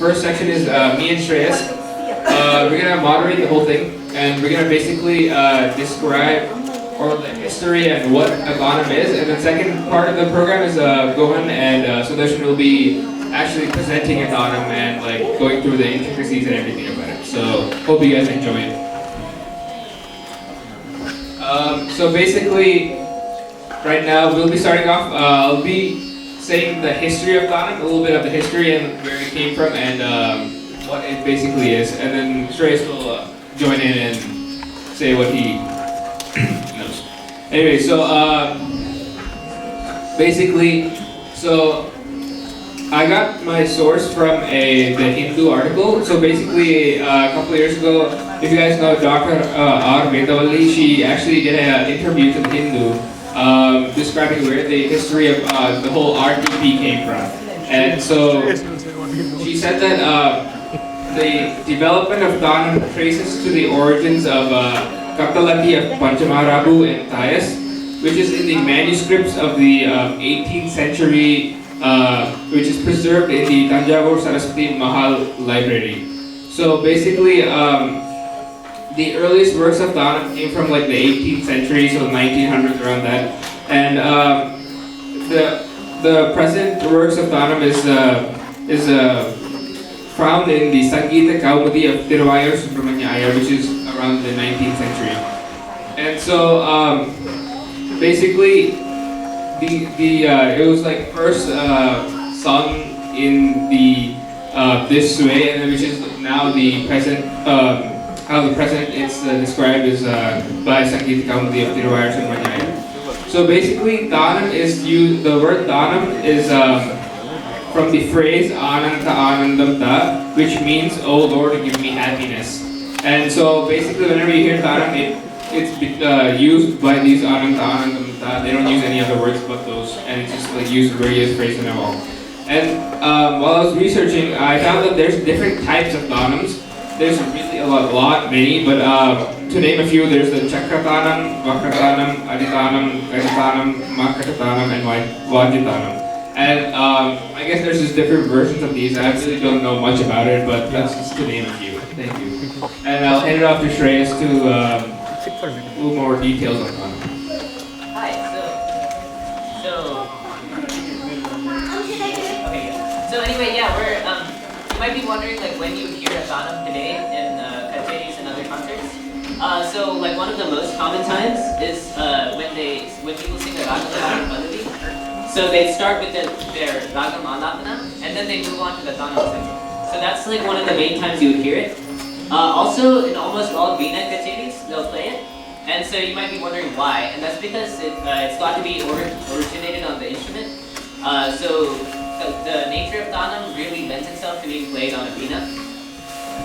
first section is me and Shreyas. We're gonna moderate the whole thing, and we're gonna basically describe or the history and what a Thanam is. And the second part of the program is Gohan and Sudarshan will be actually presenting a Thanam and like going through the intricacies and everything about it. So hope you guys enjoy it. So basically, right now we'll be starting off. I'll be saying the history of Thanam, a little bit of the history and where it came from, and what it basically is. And then Shreyas will join in and say what he knows. Anyway, so basically, I got my source from the Hindu article. So basically, a couple of years ago, if you guys know Dr. R. Vedavalli, she actually did an interview to the Hindu describing where the history of the whole RTP came from. And so she said that the development of Thanam traces to the origins of Katalati of Panchamarabu and Tayas, which is in the manuscripts of the 18th century, which is preserved in the Tanjavur Saraswati Mahal library. So basically, the earliest works of Thanam came from like the 18th century, so 1900s around that. And the present works of Thanam is found in the Sangeeta Kaumudi of Tiruvayur Subramanya Iyer, which is around the 19th century. And so basically, it was like first sung in the this way, and which is now the present. How the present is described is by Sangeeta Kaumudi of Tiruvayur Subramanya Iyer. So basically, Thanam is the word Thanam is from the phrase Ananta Anandam Ta, which means, "Oh Lord, give me happiness." And so basically, whenever you hear Thanam, it's used by these Ananta Anandam Ta. They don't use any other words but those, and it's just like used various phrases and all. And while I was researching, I found that there's different types of Thanams. There's really a lot, many, but to name a few, there's the Chakratanam, Vakratanam, Aditanam, Gaitanam, Makatatanam, and Vajitanam. And I guess there's just different versions of these. I really don't know much about it, but that's just to name a few. Thank you. And I'll hand it off to Shreyas to a little more details on Thanam. Hi, so anyway, yeah, we're, you might be wondering like when you hear a Thanam today in kacheris and other concerts. So like one of the most common times is when people sing a Ragam Pallavi. So they start with their Ragam Alapana and then they move on to the Thanam section. So that's like one of the main times you would hear it. Also in almost all Veena kacheris, they'll play it. And so you might be wondering why, and that's because it's got to be originated on the instrument. So the nature of Thanam really lends itself to being played on a veena.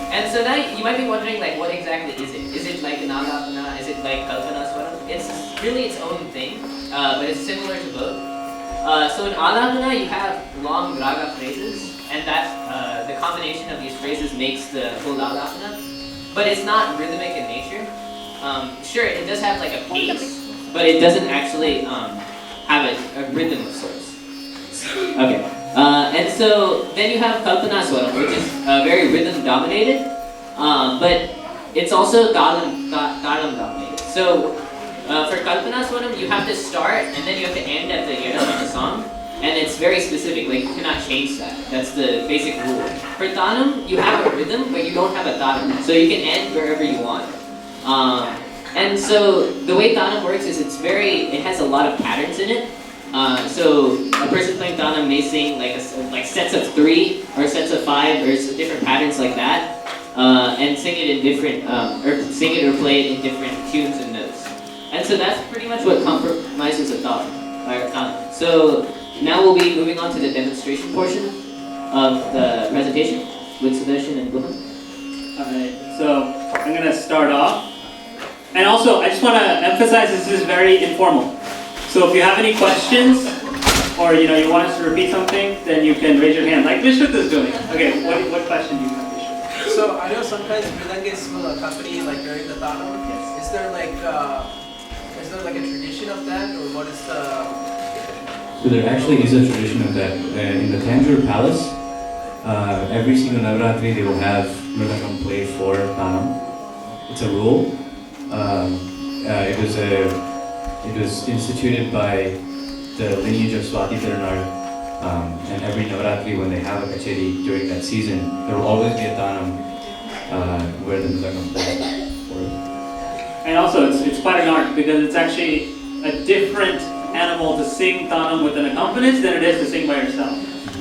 And so now you might be wondering, like, what exactly is it? Is it like an alapana? Is it like kalpana swaram? It's really its own thing, but it's similar to both. So in alapana, you have long raga phrases, and that the combination of these phrases makes the full alapana. But it's not rhythmic in nature. Sure, it does have like a pace, but it doesn't actually have a rhythm of sorts. Okay. And so then you have Kalpana Swaram, which is very rhythm dominated, but it's also Talam dominated. So for Kalpana Swaram, you have to start and then you have to end at the end of the song, and it's very specific, like you cannot change that. That's the basic rule. For Thanam, you have a rhythm, but you don't have a Talam, so you can end wherever you want. And so the way Thanam works is it has a lot of patterns in it. So a person playing Thanam may sing like sets of 3 or sets of 5 or different patterns like that, and sing it in different or play it in different tunes and notes. And so that's pretty much what compromises a Thanam. So now we'll be moving on to the demonstration portion of the presentation with Sudarshan and Gohan. Alright, so I'm gonna start off. And also, I just want to emphasize this is very informal. So if you have any questions, or you want us to repeat something, then you can raise your hand, like Vishwat is doing. Okay, what question do you have, Vishwat? So I know sometimes Milanges will accompany like during the Thanam. Yes. Is there like a tradition of that, or what is the? So there actually is a tradition of that. In the Tanjore Palace, every single Navaratri they will have Mridangam played for Thanam. It's a rule. It was instituted by the lineage of Swati Tirunar, and every Navaratri when they have a kacheri during that season, there will always be a Thanam where the Mridangam plays for it. And also, it's quite an art because it's actually a different animal to sing Thanam with an accompanist than it is to sing by yourself.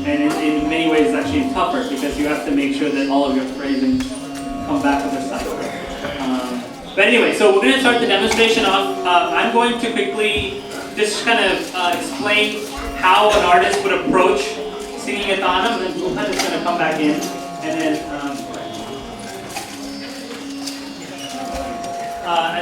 And in many ways, it's actually tougher because you have to make sure that all of your phrasing come back to the side. But anyway, so we're going to start the demonstration off. I'm going to quickly just kind of explain how an artist would approach singing a Thanam, and then Guhan is going to come back in, and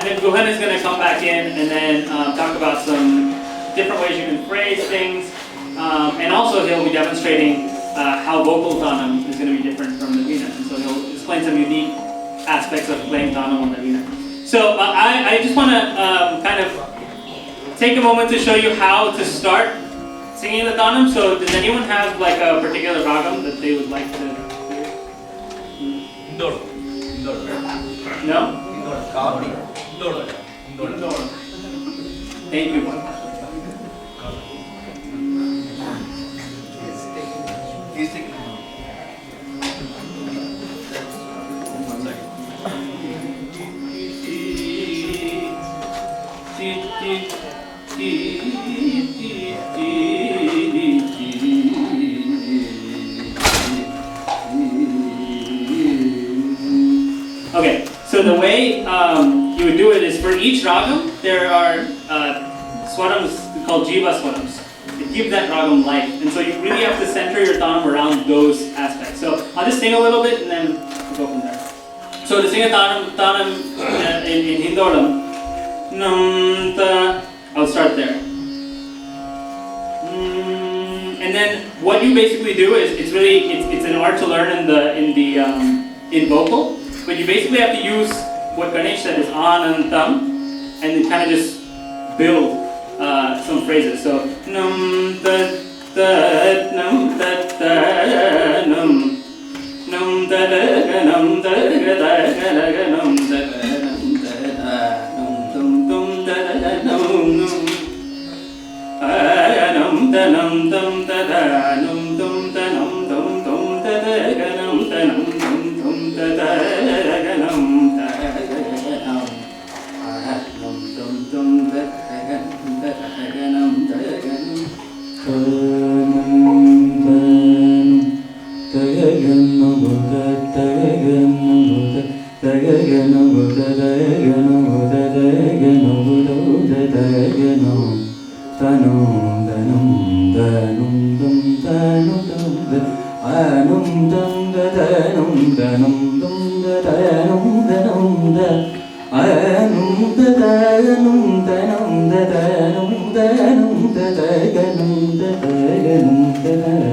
then Guhan is going to come back in and then talk about some different ways you can phrase things, and also he'll be demonstrating how vocal Thanam is going to be different from the Veena, and so he'll explain some unique aspects of playing Thanam on the Veena. So I just want to kind of take a moment to show you how to start singing the Thanam. So does anyone have like a particular ragam that they would like to do? No? Thank you. Okay, so the way you would do it is for each ragam, there are swarams called jiva swarams. It gives that ragam life, and so you really have to center your Thanam around those aspects. So I'll just sing a little bit and then we'll go from there. So to sing a Thanam in Hindolam, Nam ta, I'll start there. And then what you basically do is it's an art to learn in vocal, but you basically have to use what Ganesh said is anantam, and then kind of just build some phrases. So nam ta ta nam ta ta nam nam ta ta nam ta ta ta nam ta Nam dum da da num dum da num dum dum da da ga num da num dum dum da da ga num da ga num dum dum da ga num da ga num da ga num Thanam, Thanam, Thanam, Thanam, Thanam, Thanam, Thanam, Thanam, Thanam,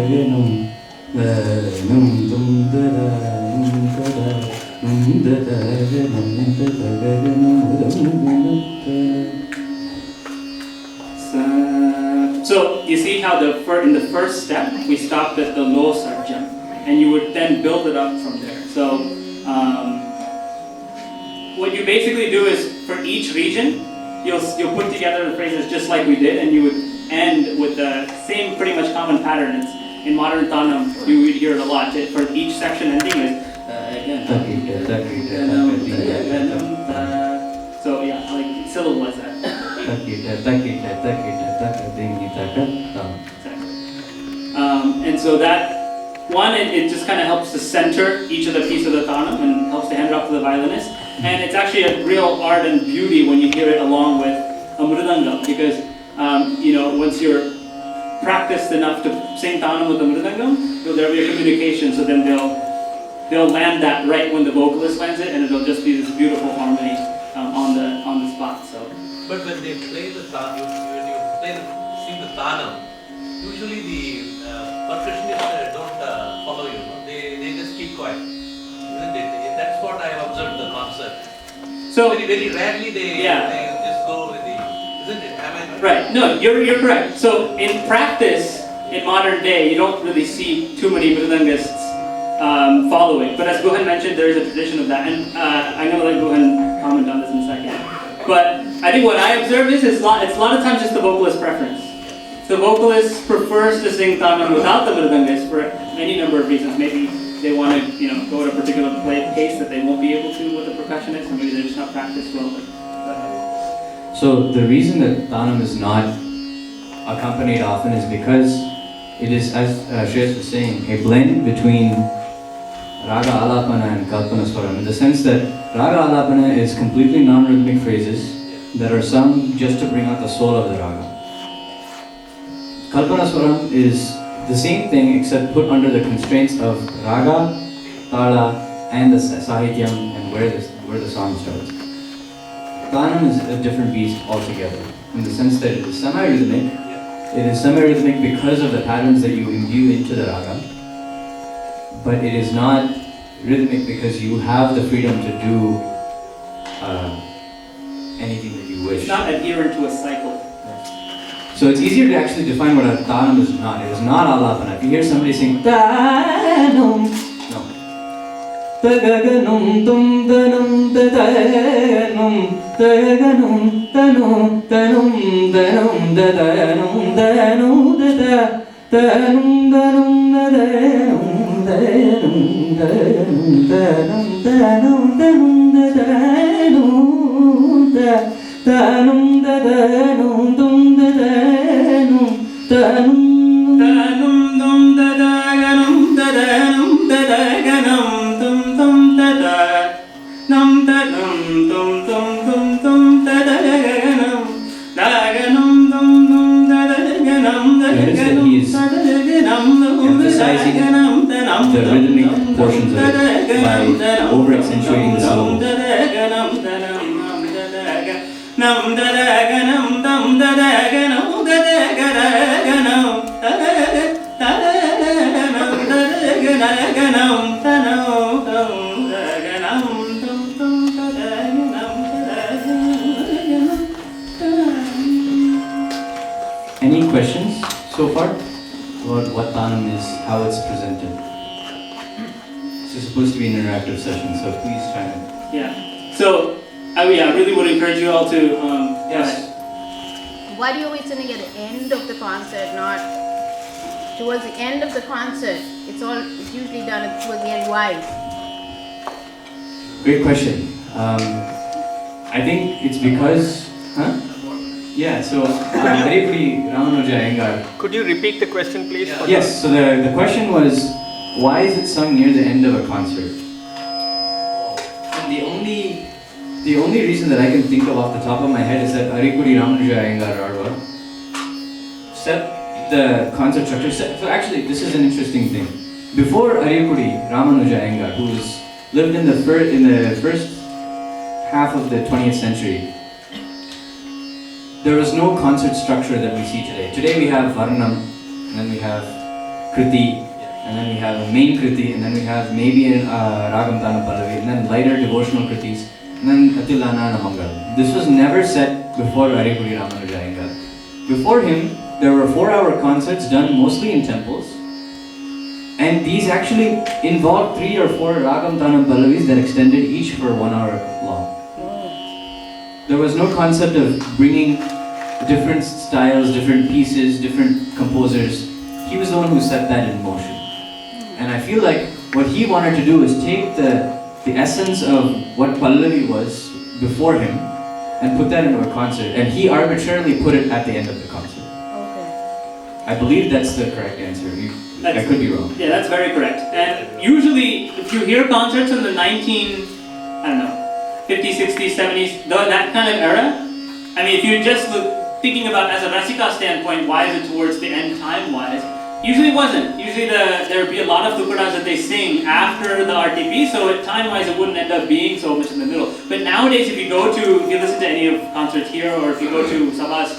So you see how in the first step we stopped at the low sarjam, and you would then build it up from there. So what you basically do is for each region you'll put together the phrases just like we did, and you would end with the same pretty much common pattern. It's, in modern Thanam you would hear it a lot. For each section ending is so yeah, like syllable that. And so that one, it just kind of helps to center each of the pieces of the Thanam and helps to hand it off to the violinist. And it's actually a real art and beauty when you hear it along with a mridangam, because once you're practiced enough to sing Thanam with the mridangam, there'll be a communication. So then they'll land that right when the vocalist lands it, and it'll just be this beautiful harmony on the spot. So. But when they play the Thanam, when you sing the Thanam, usually the percussionists don't follow you. No? They just keep quiet, isn't it? That's what I have observed the concert. So very rarely they just go with the, isn't it? Am I right? No, you're correct. So in practice, in modern day, you don't really see too many mridangists following. But as Guhan mentioned, there is a tradition of that, and I'm going to let Guhan comment on this in a second. But I think what I observe is it's a lot of times just the vocalist preference. The vocalist prefers to sing Thanam without the mridangist for any number of reasons. Maybe they want to, go at a particular pace that they won't be able to with the percussionist, or maybe they're just not practiced well. So the reason that Thanam is not accompanied often is because it is, as Shreyas was saying, a blend between Raga Alapana and Kalpana Swaram, in the sense that Raga Alapana is completely non-rhythmic phrases that are sung just to bring out the soul of the raga. Kalpana Swaram is the same thing except put under the constraints of raga, tala, and the sahityam and where the song starts. Thanam is a different beast altogether, in the sense that it is semi-rhythmic. It is semi-rhythmic because of the patterns that you imbue into the raga, but it is not rhythmic because you have the freedom to do anything that you wish. It's not adherent to a cycle. So it's easier to actually define what a Thanam is not. It is not alapana. If you hear somebody sing Thanam, no. Tagaganum tum danum tadanum tagaganum tanum tanum danum dadanum danum dada danum danum dadanum danum danum danum danum danum dadanum da danum dadanum dum dadanum danum danum dum dadanum dadanum dadanum dum dum dada nam danum dum dum dum dum dadanum dadanum dum dum dadanum dadanum emphasizing the rhythmic portions of it by over-accentuating the syllables. Nam dadaganam dam dadaganam dadagadaganam dadaganam dadaganam tanam dadaganam dum dum dadaganam dadaganam. Any questions so far about what Thanam is, how it's presented? This is supposed to be an interactive session, so please try and... Yeah. So, I really would encourage you all to, Yes. Why do you always sing at the end of the concert, not towards the end of the concert? It's usually done towards the end. Why? Great question. I think it's because, Yeah, so Haripuri Ramanuja Iyengar. Could you repeat the question, please? Yes, so the question was, why is it sung near the end of a concert? And the only reason that I can think of off the top of my head is that Haripuri Ramanuja Iyengar Arwa set the concert structure. So actually, this is an interesting thing. Before Haripuri Ramanuja Iyengar, who lived in the first half of the 20th century, there was no concert structure that we see today. Today we have Varnam, and then we have Kriti, and then we have a main Kriti, and then we have maybe a Ragam Tana Pallavi, and then lighter devotional Kritis, and then Atilana and Amangal. This was never set before Haripuri Ramanuja Iyengar. Before him, there were 4-hour concerts done mostly in temples, and these actually involved 3 or 4 Ragam Tana Pallavis that extended each for 1 hour long. There was no concept of bringing different styles, different pieces, different composers. He was the one who set that in motion. And I feel like what he wanted to do is take the essence of what Pallavi was before him and put that into a concert. And he arbitrarily put it at the end of the concert. Okay. I believe that's the correct answer. I could be wrong. Yeah, that's very correct. And usually, if you hear concerts in the 50s, 60s, 70s, that kind of era, I mean, if you just thinking about as a Rasika standpoint, why is it towards the end time-wise? Usually it wasn't. Usually there would be a lot of tukadas that they sing after the RTP, so time-wise it wouldn't end up being so much in the middle. But nowadays, if you listen to any of concerts here, or if you go to Sabhas,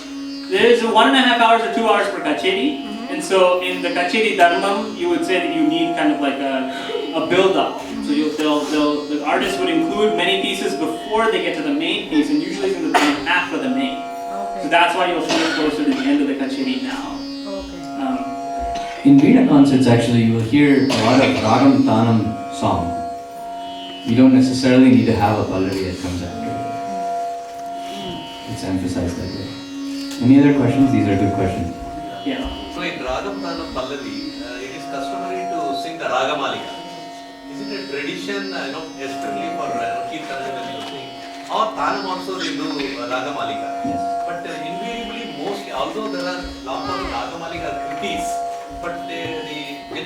there's 1.5 hours or 2 hours per kacheri. And so in the kacheri dharmam, you would say that you need kind of like a build-up. So the artist would include many pieces before they get to the main piece, and usually it's in the after the main. Okay. So that's why you'll see it closer to the end of the kacheri now. Okay. In Veena concerts, actually, you will hear a lot of Ragam Thanam song. You don't necessarily need to have a Pallavi that comes after it. It's emphasized that way. Any other questions? These are good questions. Yeah. So in Ragam Thanam Pallavi, it is customary to sing the Ragamalika. Is it a tradition, especially for Kirtan when you sing? Or Thanam also they do Ragamalika? Yes. But invariably, mostly, although there are lot of Ragamalika kritis, but generally the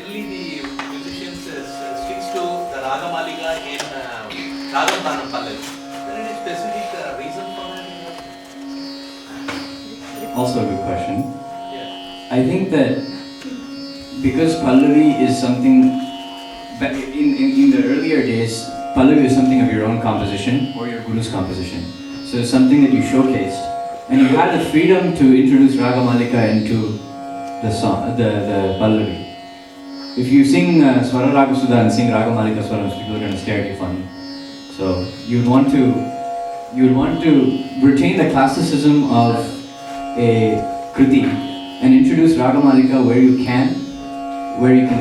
musicians sticks to the Ragamalika in Ragam Thanam Pallavi. Is there any specific reason for that? Also a good question. Yeah. I think that because Pallavi is something, in the earlier days, Pallavi is something of your own composition or your guru's composition. So it's something that you showcased. And you had the freedom to introduce Ragamalika into the song, the Pallavi. If you sing Swara Raga Sudha and sing Ragamalika Swarams, people are going to stare at you funny. So you'd want to retain the classicism of a kriti and introduce Ragamalika where you can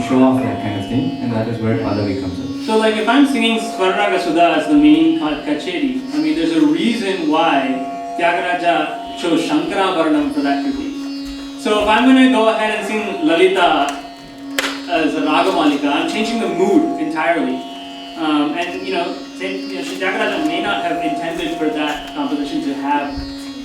show off that kind of thing, and that is where Pallavi comes in. So like if I'm singing Swararaga Sudha as the main kacheri, I mean there's a reason why Tyagaraja chose Shankara Varnam for that kriti. So if I'm going to go ahead and sing Lalita as a Ragamalika, I'm changing the mood entirely. And Tyagaraja may not have intended for that composition to have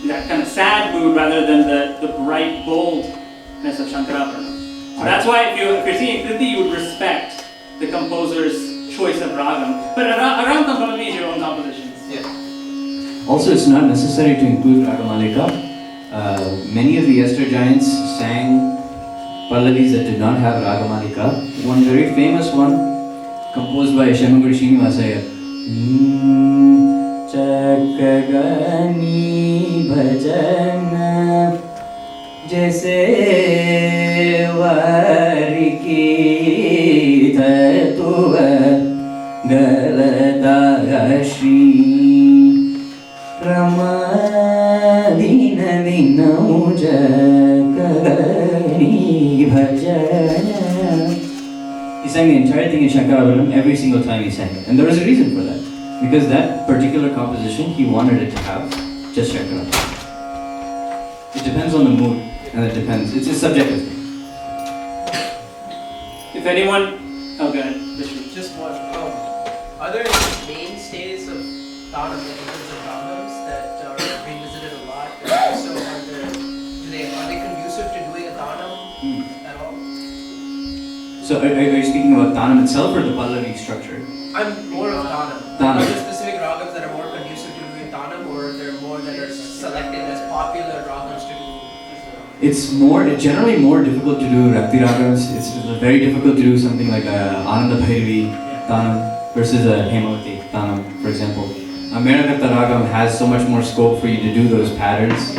that kind of sad mood rather than the bright boldness of Shankara Varnam. So that's why if you're singing kriti, you would respect the composer's choice of ragam. But around Pallavi is your own compositions. Yeah. Also, it's not necessary to include Ragamalika. Many of the Yester giants sang Pallavis that did not have Ragamalika. One very famous one, composed by Shemaguri Srinivasaya. Chakagani bhajana jaise variki tatuva galadashri Ramadina vinauja kagani bhajana. He sang the entire thing in Shankarabaram every single time he sang it. And there was a reason for that. Because that particular composition, he wanted it to have just Shankarabaram. It depends on the mood, and it depends. It's a subjective thing. If anyone, okay, Just one. Are there any mainstays of Thanam, in terms of ragams that are revisited a lot? And also, are they conducive to doing a Thanam at all? So are you speaking about Thanam itself or the Pallavi structure? I'm more of Thanam. Thanam. Are there specific ragams that are more conducive to doing Thanam, or are there more that are selected as popular ragams to do? It's generally more difficult to do Rakti Ragams. It's very difficult to do something like a Ananda Bhairavi Thanam versus a Hemavati Thanam, for example. A Meragata Ragam has so much more scope for you to do those patterns.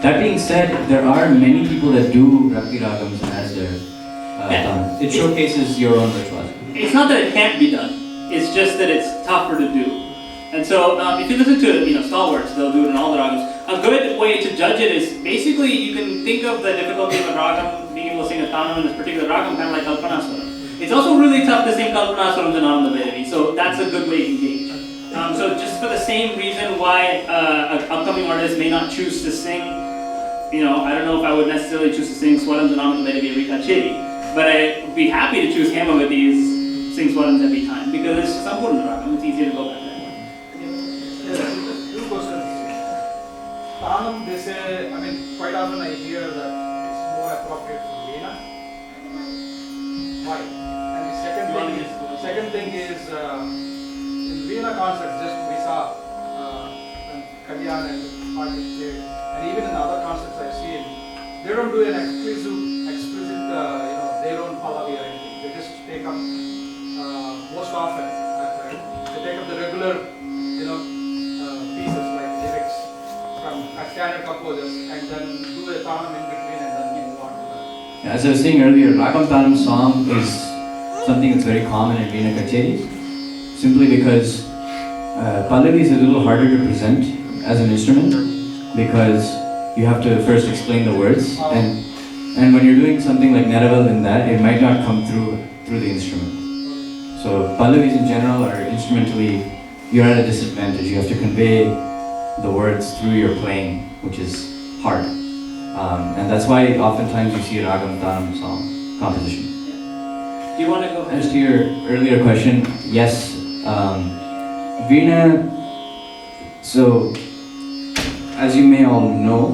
That being said, there are many people that do Rakti Ragams as their Thanam. It showcases your own virtuosity. it's not that it can't be done. It's just that it's tougher to do. And so if you listen to stalwarts, they'll do it in all the ragams. A good way to judge it is basically you can think of the difficulty of a ragam, being able to sing a Thanam in this particular ragam, kind of like Kalpanaswaram. It's also really tough to sing Kalpanaswaram and Ananda Bhairavi, so that's a good way to engage. So just for the same reason why an upcoming artist may not choose to sing, I don't know if I would necessarily choose to sing Swarams and Ananda Bhairavi every kacheri, but I'd be happy to choose Hemavati's sing Swarams every time because it's just Sampurna ragam, it's easier to go back there. Two questions. Thanam, they say, quite often I hear that it's more appropriate for Veena. Why? And the second thing is in Veena concerts, just we saw when Kalyan and artists played, and even in other concerts I've seen, they don't do an explicit their own Pallavi or anything. They just take up, most often, they take up the regular, pieces like lyrics from standard composers and then do a Thanam in between and then move on to that. As I was saying earlier, Ragam Thanam song is something that's very common in Veena kacheris, simply because Pallavi is a little harder to present as an instrument because you have to first explain the words, and And when you're doing something like Neraval in that, it might not come through the instrument. So Pallavis in general are instrumentally, you're at a disadvantage. You have to convey the words through your playing, which is hard. And that's why oftentimes you see a Ragam Thanam song composition. Do you want to go ahead? As to your earlier question, yes, Veena, so as you may all know,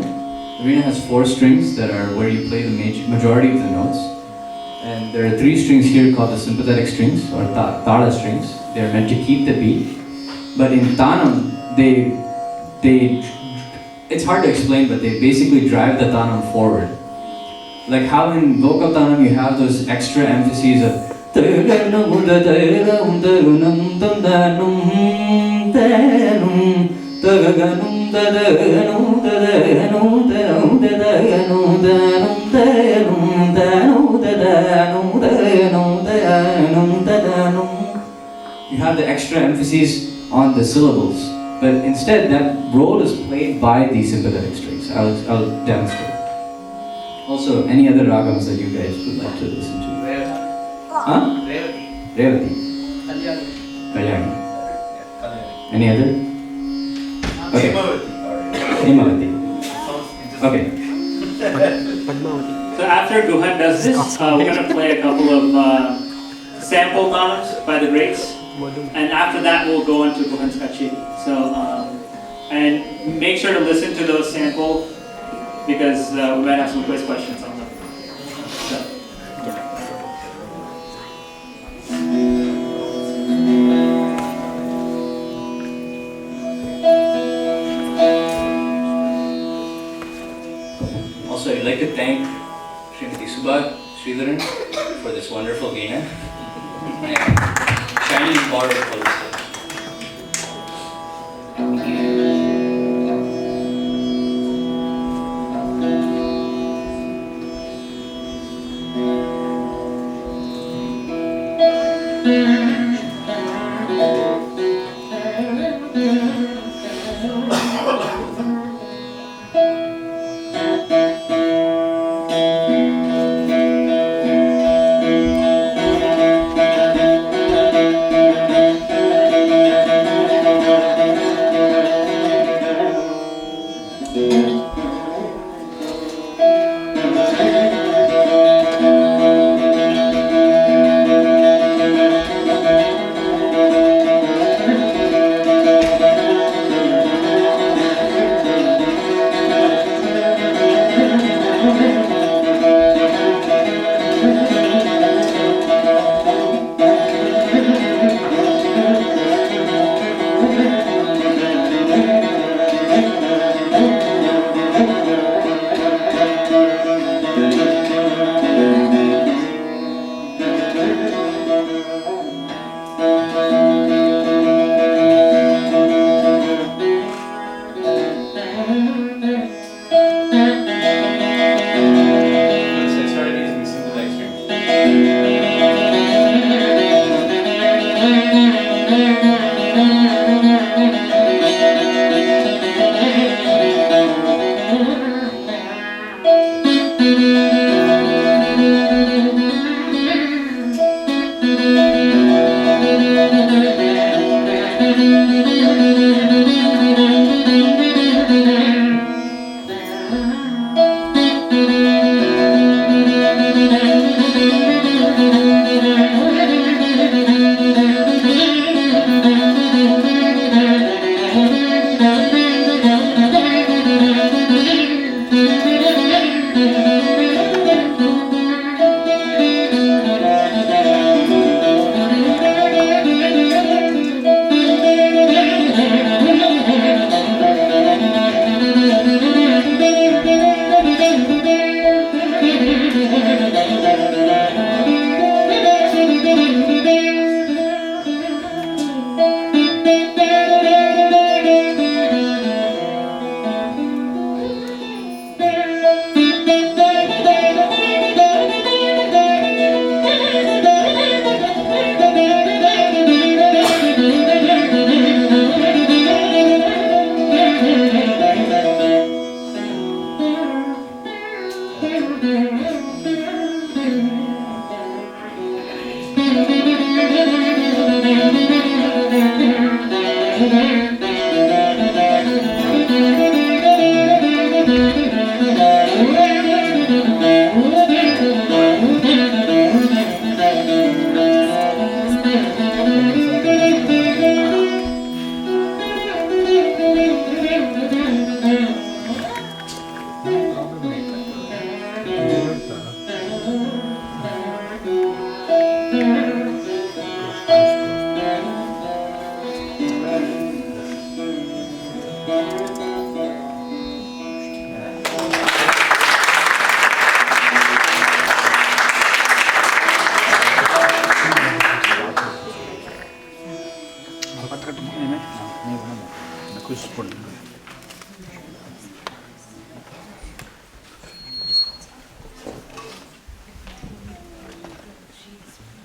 Veena has 4 strings that are where you play the majority of the notes. And there are 3 strings here called the sympathetic strings or tala strings. They're meant to keep the beat. But in Thanam, it's hard to explain, but they basically drive the Thanam forward. Like how in vocal Thanam you have those extra emphases of you have the extra emphasis on the syllables, but instead that role is played by the sympathetic strings. I'll demonstrate. Also, any other ragams that you guys would like to listen to? Huh? Revati. Kalyani. Any other? Okay. Himavati. Okay. So after Guhan does this, we're going to play a couple of sample Thanams by the greats. And after that, we'll go into Guhan's Kachiri. So, and make sure to listen to those samples because we might have some quiz questions on them. So. Also, I'd like to thank Srimati Subha Sridharan for this wonderful Veena. Shining bar of police.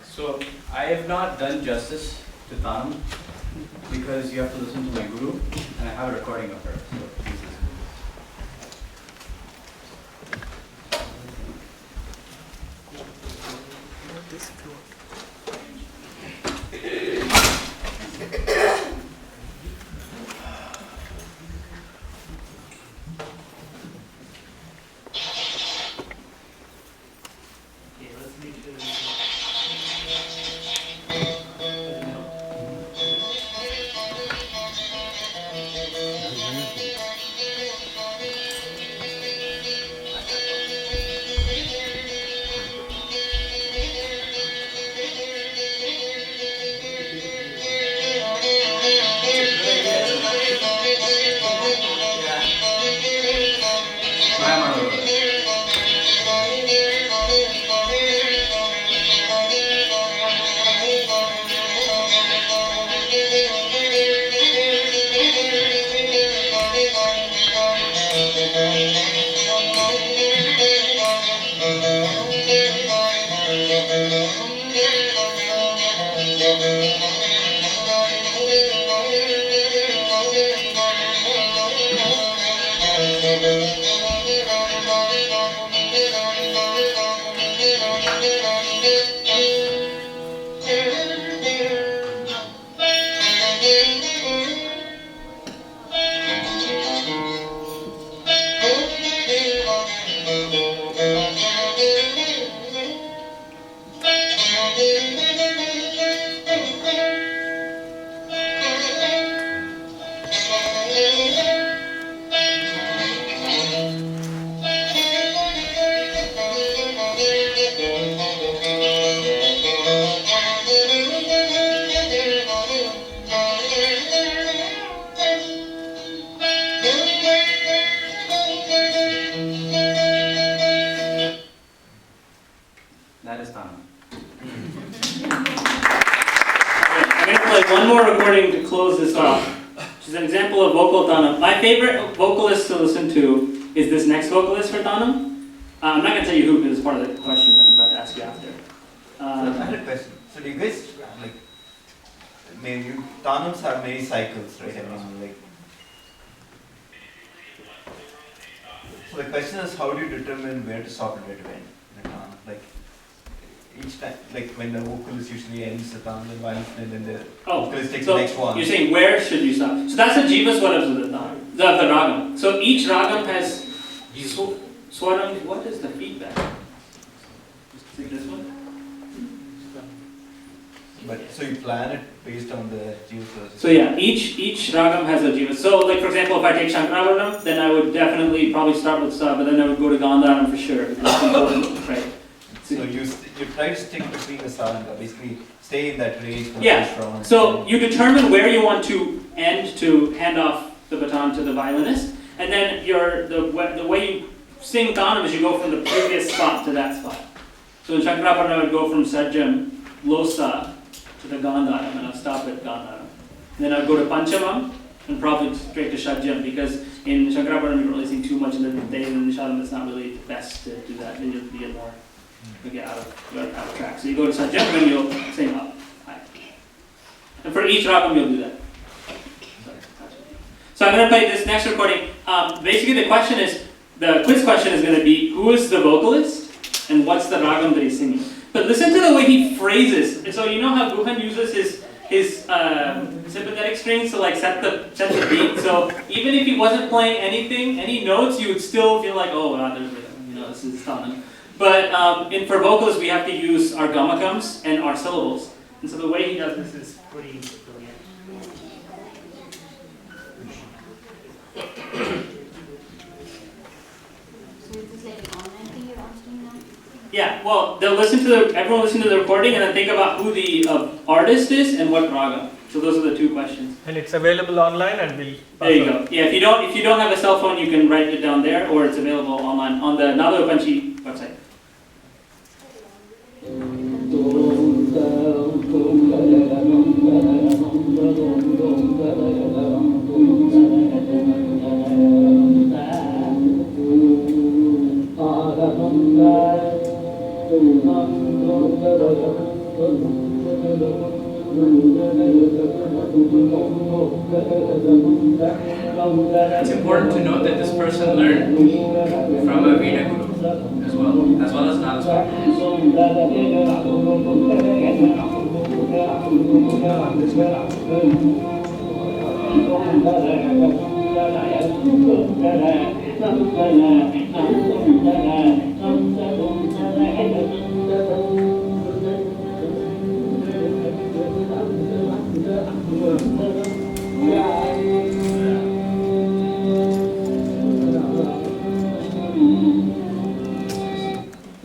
So I have not done justice to Thanam because you have to listen to my guru, and I have a recording of her. So please listen. Okay, let's make sure. That is Thanam. I'm going to play one more recording to close this off, which is an example of vocal Thanam. My favorite vocalist to listen to is this next vocalist for Thanam. I'm not going to tell you who because it's part of the question that I'm about to ask you after. I had a question. So do you guys, like, maybe Thanams have many cycles, right? I mean, like, so the question is, how do you determine where to stop and where to end in a Tanam? Like, each time, like when the vocalist usually ends the Tanam, then violin, and then the vocalist takes the next one. You're saying where should you stop? So that's the jiva swarams of the Tanam, the ragam. So each ragam has swaram. What is the feedback? Is it this one? But so you plan it based on the jiva. So yeah, each ragam has a jiva. So like for example, if I take Shankaravarnam, then I would definitely probably start with sa, but then I would go to Gandharam for sure. That's important, right? So you try to stick between the sa and ga, basically stay in that range for the Yeah. first round. So you determine where you want to end to hand off the baton to the violinist, and then the way you sing Thanam is you go from the previous spot to that spot. So in Shankaravarnam, I would go from Sajjam, low sa, to the Gandharam, and I'll stop at Gandharam. Then I'll go to Panchamam, and probably straight to Shadjam, because in Shankaravarnam you're releasing too much in the day, and in Nishadam it's not really best to do that, then you'll get more, you'll get out of track. So you go to Shadjam, and then you'll sing up high. And for each ragam you'll do that. So I'm going to play this next recording. Basically the quiz question is going to be, who is the vocalist, and what's the ragam that he's singing? But listen to the way he phrases. And so you know how Guhan uses his sympathetic strings to like set the beat. So even if he wasn't playing any notes, you would still feel like, oh, wow, there's rhythm. You know, this is Thanam. But for vocals, we have to use our gamakams and our syllables. And so the way he does this is pretty brilliant. So is this like an online thing you're asking now? Yeah, well, everyone listen to the recording and then think about who the artist is and what raga. So those are the two questions. And it's available online, and we'll. There you go. Yeah, if you don't have a cell phone, you can write it down there, or it's available online on the Navayopanchi website. It's important to note that this person learned from a Veena guru as well as Nada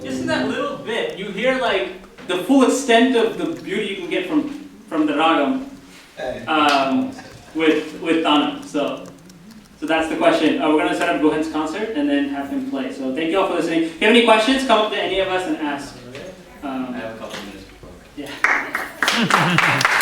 Just in that little bit, you hear like the full extent of the beauty you can get from the ragam with Thanam. So that's the question. We're going to set up Gohen's concert and then have him play. So thank you all for listening. If you have any questions, come up to any of us and ask. I have a couple of minutes before. Yeah.